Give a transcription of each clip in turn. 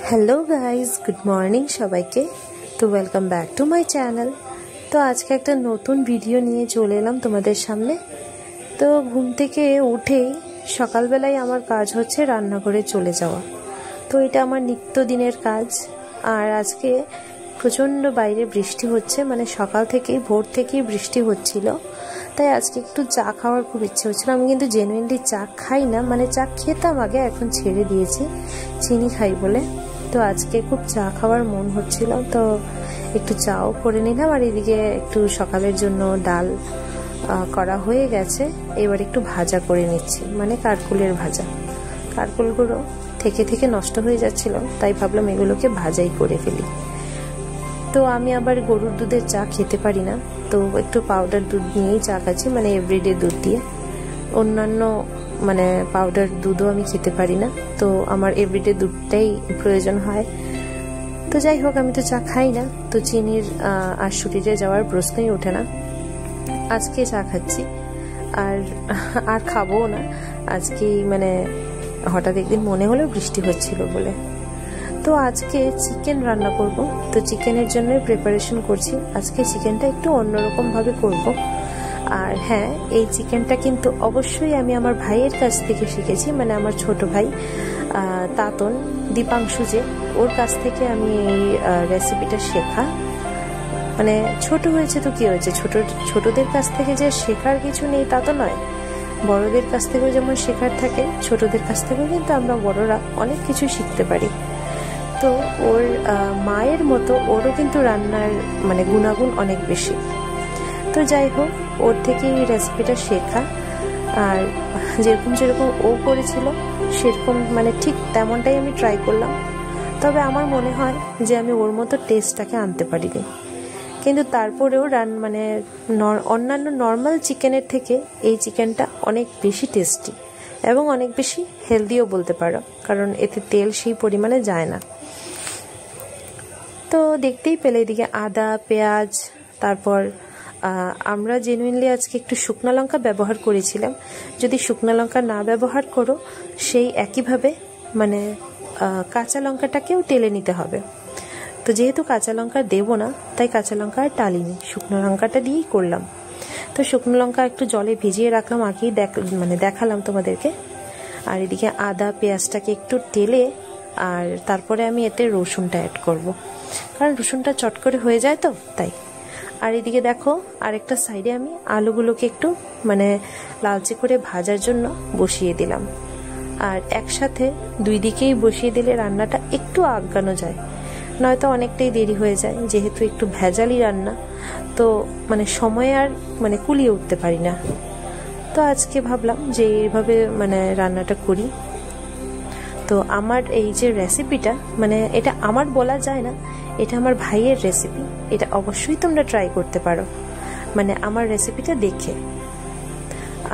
Hello guys, good morning সবাইকে। তো welcome back to my channel. তো আজকে একটা নতুন ভিডিও নিয়ে চলে এলাম তোমাদের সামনে। তো ঘুম থেকে উঠেই সকালবেলায় আমার কাজ হচ্ছে রান্নাঘরে চলে যাওয়া। তো এটা আমার নিত্যদিনের কাজ। আর আজকে প্রচণ্ড বাইরে বৃষ্টি হচ্ছে, মানে সকাল থেকেই ভোর থেকেই বৃষ্টি হচ্ছিল। তাই আজকে একটু চা খাওয়ার খুব ইচ্ছে হচ্ছিল। আমি কিন্তু জেনুইনলি চা খাই না, মানে চা খেতাম আগে, এখন ছেড়ে দিয়েছি চিনি খাই বলে। তো আজকে খুব চা খাওয়ার মন হচ্ছিল, তো একটু চাও করে নিলাম। আর এদিকে একটু সকালের জন্য ডাল করা হয়ে গেছে, এবার একটু ভাজা করে নিচ্ছি, মানে কারকুলের ভাজা। কারকুলগুলো থেকে থেকে নষ্ট হয়ে যাচ্ছিল, তাই ভাবলাম এগুলোকে ভাজাই করে ফেলি। তো আমি আবার গরুর দুধের চা খেতে পারি না, তো একটু পাউডার দুধ নিয়েই চা খাচ্ছি, মানে এভরিডে দুধ দিয়ে। অন্যান্য মানে পাউডার দুধও আমি খেতে পারি না, তো আমার এভরিডে দুধটাই প্রয়োজন হয়। তো যাই হোক, আমি তো চা খাই না, তো চিনির আর শুটিতে যাওয়ার প্রশ্নই ওঠে না। আজকে চা খাচ্ছি, আর খাবো না আজকে। মানে হঠাৎ একদিন মনে হলো বৃষ্টি হচ্ছিল বলে। তো আজকে চিকেন রান্না করব, তো চিকেনের জন্য প্রিপারেশন করছি। আজকে চিকেনটা একটু অন্যরকম ভাবে করব। আর হ্যাঁ, এই চিকেনটা কিন্তু অবশ্যই আমি আমার ভাইয়ের কাছ থেকে শিখেছি, মানে আমার ছোট ভাই তাতন দীপাংশু, যে ওর কাছ থেকে আমি এই রেসিপিটা শেখা। মানে ছোট হয়েছে তো কি হয়েছে, ছোটদের কাছ থেকে যে শেখার কিছু নেই তা তো নয়। বড়দের কাছ থেকেও যেমন শেখার থাকে, ছোটদের কাছ থেকেও কিন্তু আমরা বড়রা অনেক কিছু শিখতে পারি। তো ওর মায়ের মতো ওরও কিন্তু রান্নার মানে গুণাগুণ অনেক বেশি। তো যাই হোক, ওর থেকে এই রেসিপিটা শেখা। আর যেরকম ও করেছিল সেরকম মানে ঠিক তেমনটাই আমি ট্রাই করলাম। তবে আমার মনে হয় যে আমি ওর মতো টেস্টটাকে আনতে পারিনি, কিন্তু তারপরেও মানে অন্যান্য নর্মাল চিকেনের থেকে এই চিকেনটা অনেক বেশি টেস্টি এবং অনেক বেশি হেলদিও বলতে পারো, কারণ এতে তেল সেই পরিমাণে যায় না। তো দেখতেই পেলে এদিকে আদা, পেঁয়াজ, তারপর আমরা জেনুইনলি আজকে একটু শুকনো লঙ্কা ব্যবহার করেছিলাম। যদি শুকনো লঙ্কা না ব্যবহার করো, সেই একইভাবে মানে কাঁচা লঙ্কাটাকেও টেলে নিতে হবে। তো যেহেতু কাঁচা লঙ্কা দেবো না, তাই কাঁচা লঙ্কা আর টালিনি, শুকনো লঙ্কাটা দিয়েই করলাম। তো শুকনো লঙ্কা একটু জলে ভিজিয়ে রাখলাম, আগেই দেখালাম তোমাদেরকে। আর এদিকে আদা পেঁয়াজটাকে একটু টেলে, আর তারপরে আমি এতে রসুনটা অ্যাড করব, কারণ রসুনটা চট করে হয়ে যায় তো তাই। আর এদিকে দেখো, আরেকটা সাইডে আমি আলুগুলোকে একটু মানে লালচে করে ভাজার জন্য বসিয়ে দিলাম। আর একসাথে দুই দিকেই বসিয়ে দিলে রান্নাটা একটু আগানো যায়, নয়তো অনেকটাই দেরি হয়ে যায়। যেহেতু একটু ভেজালি রান্না, তো মানে সময়ে আর মানে কুলিয়ে উঠতে পারি না। তো আজকে ভাবলাম যে এইভাবে মানে রান্নাটা করি। তো আমার এই যে রেসিপিটা, মানে এটা আমার বলা যায় না, এটা আমার ভাইয়ের রেসিপি। এটা অবশ্যই তোমরা ট্রাই করতে পারো, মানে আমার রেসিপিটা দেখে।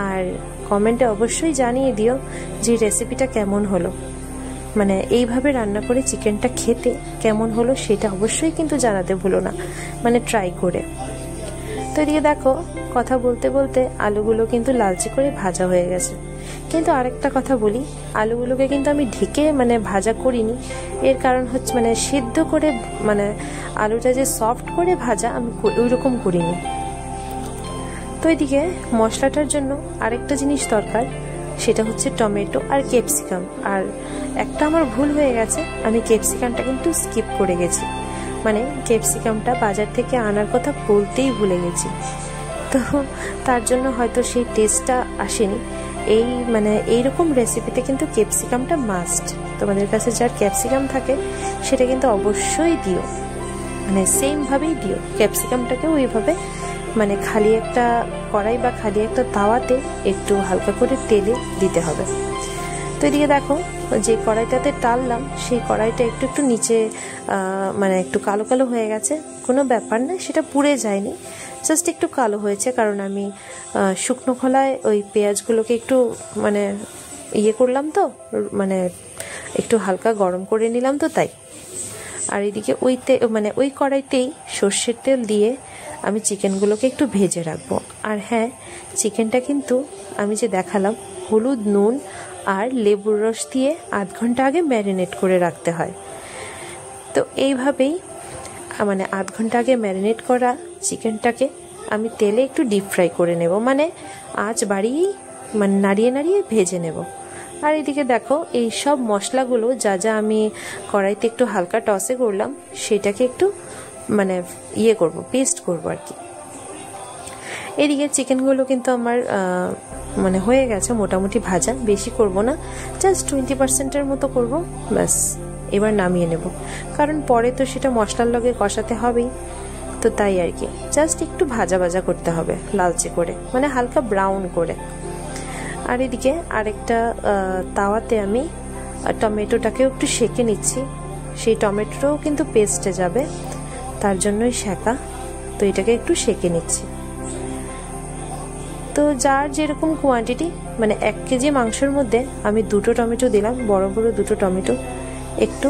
আর কমেন্টে অবশ্যই জানিয়ে দিও যে রেসিপিটা কেমন হলো, মানে এইভাবে রান্না করে চিকেনটা খেতে কেমন হলো সেটা অবশ্যই কিন্তু জানাতে ভুলো না, মানে ট্রাই করে। তো এদিকে দেখো, কথা বলতে বলতে আলুগুলো কিন্তু লালচে করে ভাজা হয়ে গেছে। কিন্তু আরেকটা কথা বলি, আলুগুলোকে কিন্তু আমি ঢেকে মানে ভাজা করিনি। এর কারণ হচ্ছে মানে সিদ্ধ করে, মানে আলুটা যে সফট করে ভাজা আমি ওই রকম করিনি। তো এদিকে মশলাটার জন্য আরেকটা জিনিস দরকার, সেটা হচ্ছে টমেটো আর ক্যাপসিকাম। আর একটা আমার ভুল হয়ে গেছে, আমি ক্যাপসিকামটা কিন্তু স্কিপ করে গেছি, মানে ক্যাপসিকামটা বাজার থেকে আনার কথা বলতেই ভুলে গেছি। তো তার জন্য হয়তো সেই টেস্টটা আসেনি। এই মানে এইরকম রেসিপিতে কিন্তু ক্যাপসিকামটা মাস্ট। তোমাদের কাছে যার ক্যাপসিকাম থাকে সেটা কিন্তু অবশ্যই দিও, মানে সেমভাবেই দিও। ক্যাপসিকামটাকেও ওইভাবে মানে খালি একটা কড়াই বা খালি একটা তাওয়াতে একটু হালকা করে তেলে দিতে হবে। তো এদিকে দেখো, যে কড়াইটাতে টাললাম সেই কড়াইটা একটু একটু নিচে মানে একটু কালো কালো হয়ে গেছে। কোনো ব্যাপার না, সেটা পুড়ে যায়নি, জাস্ট একটু কালো হয়েছে, কারণ আমি শুকনো খোলায় ওই পেঁয়াজগুলোকে একটু মানে ইয়ে করলাম, তো মানে একটু হালকা গরম করে নিলাম, তো তাই। আর এদিকে ওই কড়াইতেই সর্ষের তেল দিয়ে আমি চিকেনগুলোকে একটু ভেজে রাখবো। আর হ্যাঁ, চিকেনটা কিন্তু আমি যে দেখালাম হলুদ, নুন আর লেবুর রস দিয়ে 8 ঘন্টা আগে ম্যারিনেট করে রাখতে হয়। তো এইভাবেই মানে 8 ঘন্টা আগে ম্যারিনেট করা চিকেনটাকে আমি তেলে একটু ডিপ ফ্রাই করে নেব, মানে আঁচ বাড়িয়েই মানে নাড়িয়ে নাড়িয়ে ভেজে নেব। আর এদিকে দেখো এই সব মশলাগুলো যা যা আমি কড়াইতে একটু হালকা টসে করলাম সেটাকে একটু মানে করব, পেস্ট করব আর কি। এদিকে চিকেনগুলো কিন্তু আমার মানে হয়ে গেছে মোটামুটি ভাজা, বেশি করব না, জাস্ট 20%-এর মতো করব, ব্যাস। এবার নামিয়ে নেব, কারণ পরে তো সেটা মশলার লগে কষাতে হবেই, তো তাই আর কি জাস্ট একটু ভাজা ভাজা করতে হবে লালচে করে, মানে হালকা ব্রাউন করে। আর এদিকে আরেকটা তাওয়াতে আমি টমেটোটাকেও একটু সেঁকে নিচ্ছি, সেই টমেটোটাও কিন্তু পেস্টে যাবে, তার জন্যই সেঁকা। তো এটাকে একটু সেঁকে নিচ্ছি। তো যার যেরকম কোয়ান্টিটি, মানে 1 কেজি মাংসের মধ্যে আমি 2টো টমেটো দিলাম, বড় বড় 2টো টমেটো। একটু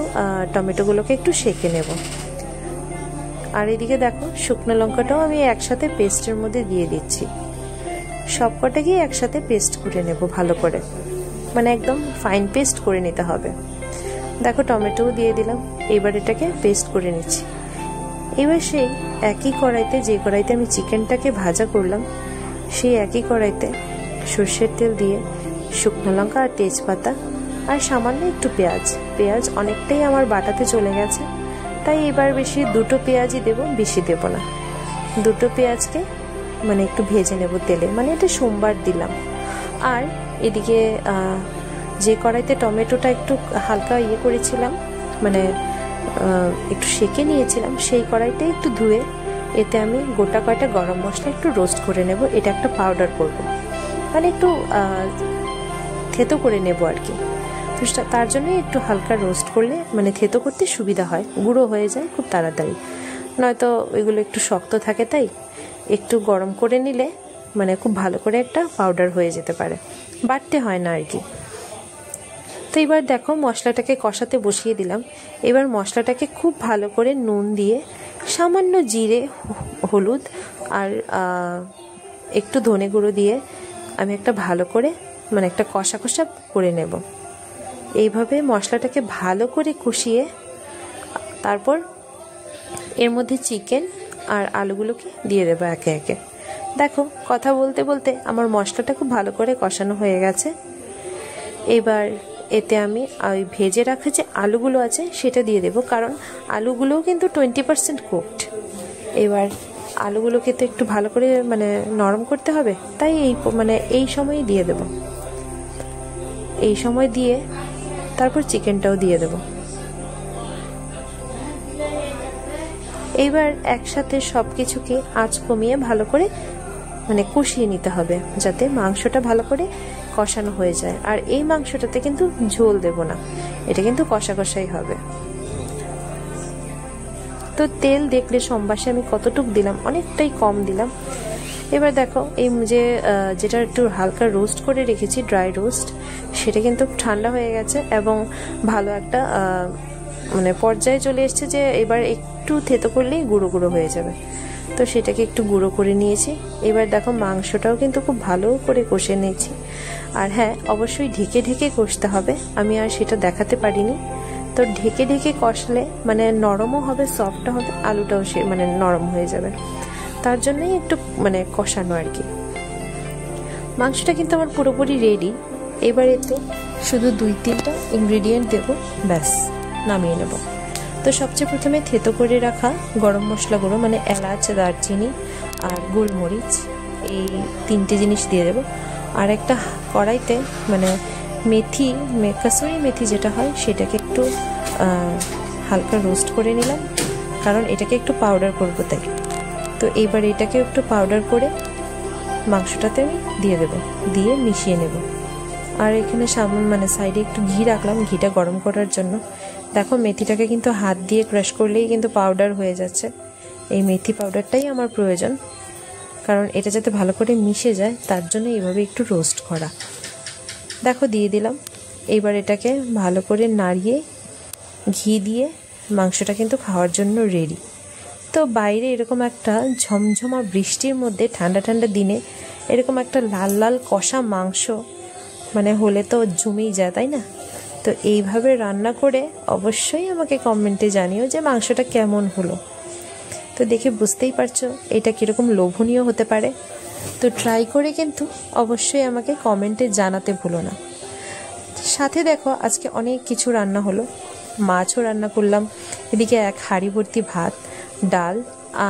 টমেটোগুলোকে একটু সেঁকে নেব। আর এদিকে দেখো শুকনো লঙ্কাটাও আমি একসাথে পেস্টের মধ্যে দিয়ে দিচ্ছি, সবকটাকে একসাথে পেস্ট করে নেব ভালো করে, মানে একদম ফাইন পেস্ট করে নিতে হবে। দেখো টমেটোও দিয়ে দিলাম, এবার এটাকে পেস্ট করে নিচ্ছি। এবার সেই একই কড়াইতে, যে কড়াইতে আমি চিকেনটাকে ভাজা করলাম, সেই একই কড়াইতে সর্ষের তেল দিয়ে শুকনো লঙ্কা আর তেজপাতা আর সামান্য একটু পেঁয়াজ অনেকটাই আমার বাটাতে চলে গেছে, তাই এবার বেশি 2টো পেঁয়াজই দেব, বেশি দেব না। 2টো পেঁয়াজকে মানে একটু ভেজে নেব তেলে, মানে এটা সোমবার দিলাম। আর এদিকে যে কড়াইতে টমেটোটা একটু হালকা করেছিলাম, মানে একটু সেঁকে নিয়েছিলাম, সেই কড়াইটা একটু ধুয়ে এতে আমি গোটা কয়টা গরম মশলা একটু রোস্ট করে নেব। এটা একটা পাউডার করব, মানে একটু থেতো করে নেব আর কি। তো তার জন্যই একটু হালকা রোস্ট করলে মানে থেতো করতে সুবিধা হয়, গুঁড়ো হয়ে যায় খুব তাড়াতাড়ি, নয়তো এগুলো একটু শক্ত থাকে, তাই একটু গরম করে নিলে মানে খুব ভালো করে একটা পাউডার হয়ে যেতে পারে, বাটতে হয় না আর কি। তো এবার দেখো মশলাটাকে কষাতে বসিয়ে দিলাম। এবার মশলাটাকে খুব ভালো করে নুন দিয়ে, সামান্য জিরে, হলুদ আর একটু ধনে গুঁড়ো দিয়ে আমি একটা ভালো করে মানে একটা কষা কষা করে নেব। এইভাবে মশলাটাকে ভালো করে কষিয়ে তারপর এর মধ্যে চিকেন আর আলুগুলোকে দিয়ে দেবো একে একে। দেখো কথা বলতে বলতে আমার মশলাটা খুব ভালো করে কষানো হয়ে গেছে। এবার এতে আমি ওই ভেজে রাখা যে আলুগুলো আছে সেটা দিয়ে দেবো, কারণ আলুগুলোও কিন্তু 20% কুকড। এবার আলুগুলোকে তো একটু ভালো করে মানে নরম করতে হবে, তাই এই সময়ই দিয়ে দেব। এই সময় দিয়ে তারপর চিকেনটাও দিয়ে দেব। এইবার একসাথে সব কিছুকে আঁচ কমিয়ে ভালো করে মানে কষিয়ে নিতে হবে, যাতে মাংসটা ভালো করে কষানো হয়ে যায়। আর এই মাংসটাতে কিন্তু ঝোল দেব না, এটা কিন্তু কষা কষাই হবে। তো তেল দেখলে সম্বাসে আমি কতটুকু দিলাম, অনেকটাই কম দিলাম। এবার দেখো এই যেটা একটু হালকা রোস্ট করে রেখেছি, ড্রাই রোস্ট, সেটা কিন্তু ঠান্ডা হয়ে গেছে এবং ভালো একটা মানে পর্যায়ে চলে এসছে যে এবার একটু থেতো করলেই গুঁড়ো গুঁড়ো হয়ে যাবে। তো সেটাকে একটু গুঁড়ো করে নিয়েছি। এবার দেখো মাংসটাও কিন্তু খুব ভালো করে কষে নিয়েছি। আর হ্যাঁ, অবশ্যই ঢেকে ঢেকে কষতে হবে, আমি আর সেটা দেখাতে পারিনি। তো ঢেকে ঢেকে কষলে মানে নরমও হবে, সফটও হবে, আলুটাও মানে নরম হয়ে যাবে, তার জন্যই একটু মানে কষানো আর কি। মাংসটা কিন্তু আমার পুরোপুরি রেডি। এবার এতে শুধু 2-3টা ইনগ্রিডিয়েন্ট দেবো, ব্যাস নামিয়ে নেব। তো সবচেয়ে প্রথমে থেতো করে রাখা গরম মশলাগুলো, মানে এলাচ, দারচিনি আর গোলমরিচ, এই 3টে জিনিস দিয়ে দেবো। আর একটা কড়াইতে মানে কাসুরি মেথি যেটা হয় সেটাকে একটু হালকা রোস্ট করে নিলাম, কারণ এটাকে একটু পাউডার করবো তাই। তো এইবার এটাকে একটু পাউডার করে মাংসটাতে আমি দিয়ে দেবো, দিয়ে মিশিয়ে নেব। আর এখানে মানে সাইডে একটু ঘি রাখলাম, ঘিটা গরম করার জন্য। দেখো মেথিটাকে কিন্তু হাত দিয়ে ক্রাশ করলেই কিন্তু পাউডার হয়ে যাচ্ছে। এই মেথি পাউডারটাই আমার প্রয়োজন, কারণ এটা যাতে ভালো করে মিশে যায়, তার জন্য এইভাবে একটু রোস্ট করা। দেখো দিয়ে দিলাম। এইবার এটাকে ভালো করে নাড়িয়ে ঘি দিয়ে মাংসটা কিন্তু খাওয়ার জন্য রেডি। তো বাইরে এরকম একটা ঝমঝমা বৃষ্টির মধ্যে ঠান্ডা ঠান্ডা দিনে এরকম একটা লাল লাল কষা মাংস মানে হলে তো জমেই যায়, তাই না? তো এইভাবে রান্না করে অবশ্যই আমাকে কমেন্টে জানিও যে মাংসটা কেমন হলো। তো দেখে বুঝতেই পারছো এটা কীরকম লোভনীয় হতে পারে। তো ট্রাই করে কিন্তু অবশ্যই আমাকে কমেন্টে জানাতে ভুলো না। সাথে দেখো আজকে অনেক কিছু রান্না হলো, মাছও রান্না করলাম, এদিকে এক হাঁড়ি ভর্তি ভাত, ডাল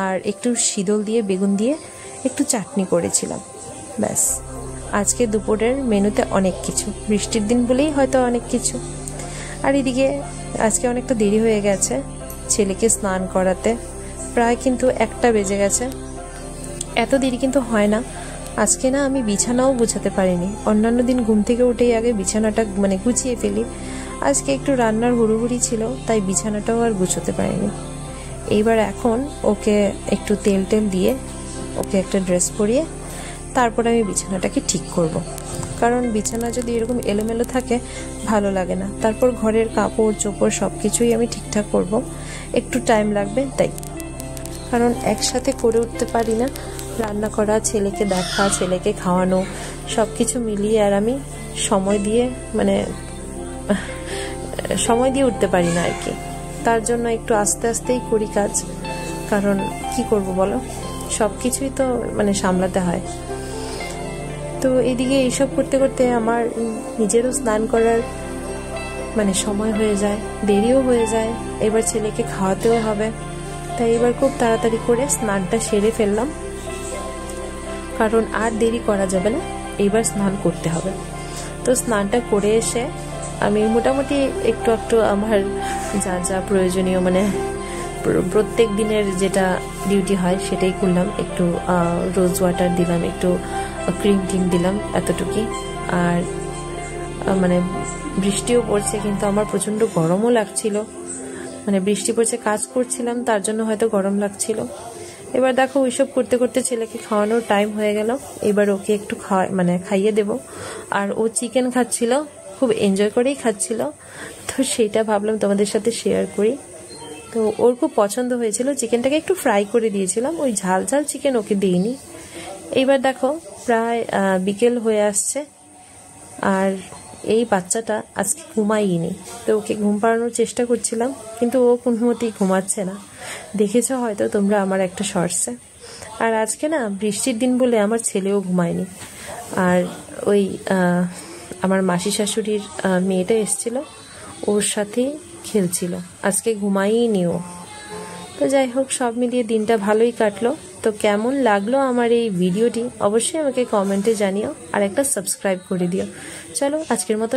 আর একটু শীতল দিয়ে বেগুন দিয়ে একটু চাটনি করেছিলাম। ব্যাস, আজকে দুপুরের মেনুতে অনেক কিছু, বৃষ্টির দিন বলেই হয়তো অনেক কিছু। আর এদিকে আজকে অনেকটা দেরি হয়ে গেছে ছেলেকে স্নান করাতে, প্রায় কিন্তু 1টা বেজে গেছে। এত দেরি কিন্তু হয় না, আজকে না আমি বিছানাও গুছাতে পারিনি। অন্যান্য দিন ঘুম থেকে উঠেই আগে বিছানাটা মানে গুছিয়ে ফেলি, আজকে একটু রান্নার হুড়োহুড়ি ছিল তাই বিছানাটাও আর গুছোতে পারিনি। এইবার এখন ওকে একটু তেল দিয়ে ওকে একটা ড্রেস পরিয়ে তারপর আমি বিছানাটাকে ঠিক করব। কারণ বিছানা যদি এরকম এলোমেলো থাকে ভালো লাগে না। তারপর ঘরের কাপড় চোপড় সব কিছুই আমি ঠিকঠাক করব, একটু টাইম লাগবে তাই। কারণ একসাথে করে উঠতে পারি না, রান্না করা, ছেলেকে দেখা, ছেলেকে খাওয়ানো সব কিছু মিলিয়ে আর আমি সময় দিয়ে উঠতে পারি না আর কি। তার জন্য একটু আস্তে আস্তেই করি কাজ, কারণ কি করব বলো, সব কিছুই তো সামলাতে হয়। তো এদিকে এইসব করতে করতে আমার নিজেরও স্নান করার সময় হয়ে যায়, দেরিও হয়ে যায়, এবার ছেলেকে খাওয়াতেও হবে। তাই এবার খুব তাড়াতাড়ি করে স্নানটা সেরে ফেললাম, কারণ আর দেরি করা যাবে না, এবার স্নান করতে হবে। তো স্নানটা করে এসে আমি মোটামুটি একটু আমার যা প্রয়োজনীয় প্রত্যেক দিনের যেটা ডিউটি হয় সেটাই করলাম। একটু রোজ ওয়াটার দিলাম, একটু ক্রিম দিলাম, এতটুকুই। আর বৃষ্টিও পড়ছে, কিন্তু আমার প্রচণ্ড গরমও লাগছিল। বৃষ্টি পড়ছে, কাজ করছিলাম তার জন্য হয়তো গরম লাগছিল। এবার দেখো ওইসব করতে করতে ছেলেকে খাওয়ানোর টাইম হয়ে গেল। এবার ওকে একটু খাইয়ে দেব। আর ও চিকেন খাচ্ছিল, খুব এনজয় করেই খাচ্ছিল, তো সেটা ভাবলাম তোমাদের সাথে শেয়ার করি। তো ওর খুব পছন্দ হয়েছিল, চিকেনটাকে একটু ফ্রাই করে দিয়েছিলাম, ওই ঝাল চিকেন ওকে দিইনি। এইবার দেখো প্রায় বিকেল হয়ে আসছে, আর এই বাচ্চাটা আজকে ঘুমাইনি। তো ওকে ঘুম পাড়ানোর চেষ্টা করছিলাম, কিন্তু ও কোনো মতেই ঘুমাচ্ছে না, দেখেছো হয়তো তোমরা আমার একটা শর্টসে। আর আজকে না বৃষ্টির দিন বলে আমার ছেলেও ঘুমায়নি। আর ওই আমার মাসি শাশুড়ির মেয়েটা এসেছিল, ওর সাথে খেলছিল, আজকে ঘুমাইনি ও। তো যাই হোক, সব মিলিয়ে দিনটা ভালোই কাটলো। তো কেমন লাগলো আমার এই ভিডিওটি অবশ্যই আমাকে কমেন্টে জানিও, আর একটা সাবস্ক্রাইব করে দিও। চলো আজকের মতো